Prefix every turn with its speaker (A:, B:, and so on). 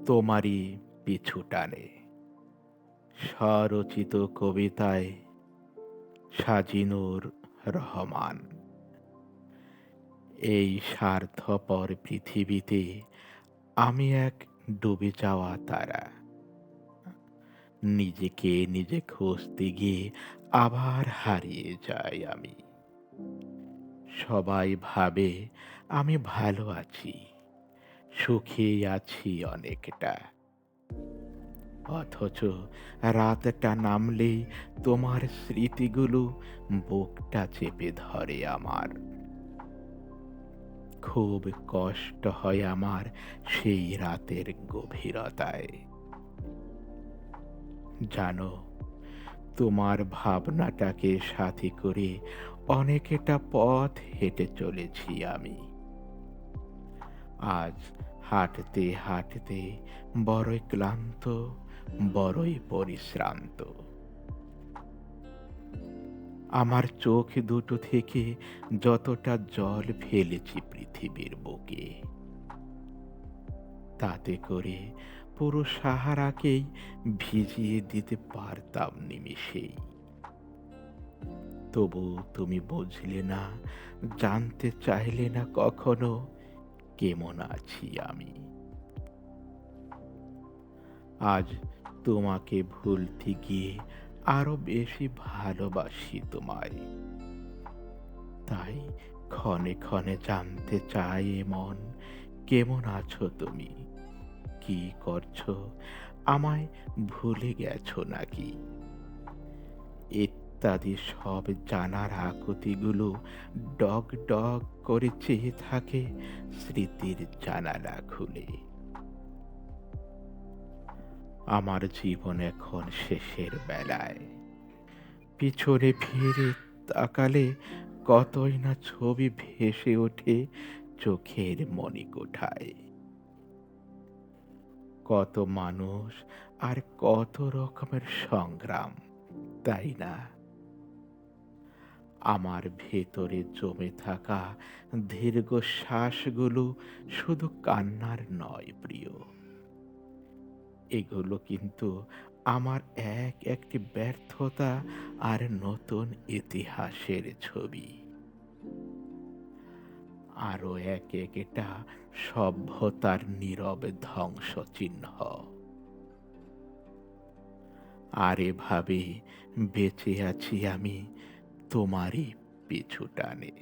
A: তোমারই পিছু টানে স্বরচিত কবিতায় সাজিনুর রহমান। এই স্বার্থপর পৃথিবীতে আমি এক ডুবে যাওয়া তারা, নিজেকে নিজে খুঁজতে গিয়ে আবার হারিয়ে যাই আমি। সবাই ভাবে আমি ভালো আছি, সুখে আছি অনেকটা, অথচ রাতটা নামলেই তোমার স্মৃতিগুলো বুকটা চেপে ধরে আমার। খুব কষ্ট হয় আমার সেই রাতের গভীরতায়। জানো, তোমার ভাবনাটাকে সাথী করে অনেকটা পথ হেঁটে চলেছি আমি। আজ হাঁটতে হাঁটতে বড়ই ক্লান্ত, বড়ই পরিশ্রান্ত। আমার চোখ দুটো থেকে যতটা জল ফেলেছি পৃথিবীর বুকে, তাতে করে পুরো সাহারাকেই ভিজিয়ে দিতে পারতাম নিমিষেই। তবু তুমি বুঝলে না, জানতে চাইলে না কখনো কেমন আছি আমি। আজ তোমাকে ভুলতে গিয়ে আরো বেশি ভালোবাসি তোমায়। তাই ক্ষণে ক্ষণে জানতে চাই এ মন, কেমন আছো তুমি, কি করছো, আমায় ভুলে গেছো নাকি? ইত্যাদি সব জানার আকুতিগুলো ডগ ডগ করে চেয়ে থাকে স্মৃতির জানালা খুলে। আমার জীবন এখন শেষের বেলায়, পিছনে ফিরে তাকালে কতই না ছবি ভেসে ওঠে চোখের মণিকোঠায়। কত মানুষ আর কত রকমের সংগ্রাম, তাই না? আমার ভেতরে জমে থাকা দীর্ঘশ্বাসগুলো শুধু কান্নার নয় প্রিয়, এগুলো কিন্তু আমার একটি ব্যর্থতা আর নতুন ইতিহাসের ছবি। আরো একটা সভ্যতার নীরব ধ্বংস চিহ্ন। আর এভাবে বেঁচে আছি আমি তোমারই পিছু টানে।